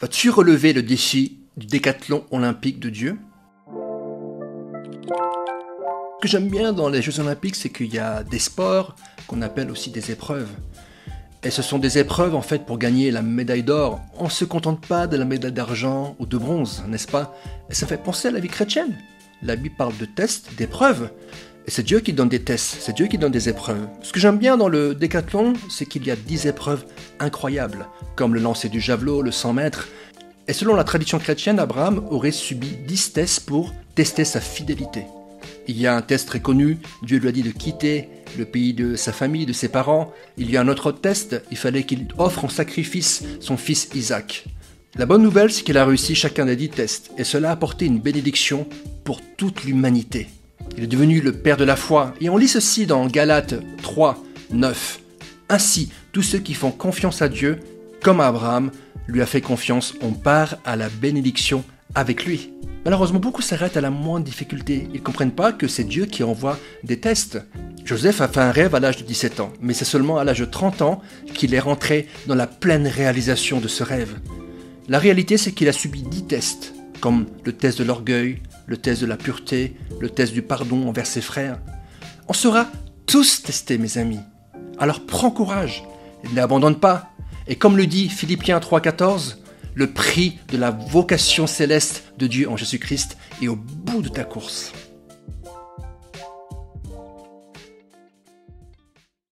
Vas-tu relever le défi du décathlon olympique de Dieu? Ce que j'aime bien dans les Jeux olympiques, c'est qu'il y a des sports qu'on appelle aussi des épreuves. Et ce sont des épreuves en fait pour gagner la médaille d'or. On ne se contente pas de la médaille d'argent ou de bronze, n'est-ce pas? Et ça fait penser à la vie chrétienne. La Bible parle de tests, d'épreuves. Et c'est Dieu qui donne des tests, c'est Dieu qui donne des épreuves. Ce que j'aime bien dans le décathlon, c'est qu'il y a 10 épreuves incroyables, comme le lancer du javelot, le 100 mètres. Et selon la tradition chrétienne, Abraham aurait subi 10 tests pour tester sa fidélité. Il y a un test très connu, Dieu lui a dit de quitter le pays de sa famille, de ses parents. Il y a un autre test, il fallait qu'il offre en sacrifice son fils Isaac. La bonne nouvelle, c'est qu'il a réussi chacun des 10 tests, et cela a apporté une bénédiction pour toute l'humanité. Il est devenu le père de la foi, et on lit ceci dans Galates 3, 9. Ainsi, tous ceux qui font confiance à Dieu, comme Abraham lui a fait confiance, on part à la bénédiction avec lui. Malheureusement, beaucoup s'arrêtent à la moindre difficulté. Ils ne comprennent pas que c'est Dieu qui envoie des tests. Joseph a fait un rêve à l'âge de 17 ans, mais c'est seulement à l'âge de 30 ans qu'il est rentré dans la pleine réalisation de ce rêve. La réalité, c'est qu'il a subi 10 tests, comme le test de l'orgueil, le test de la pureté, le test du pardon envers ses frères. On sera tous testés, mes amis. Alors prends courage, et n'abandonne pas. Et comme le dit Philippiens 3,14, le prix de la vocation céleste de Dieu en Jésus-Christ est au bout de ta course.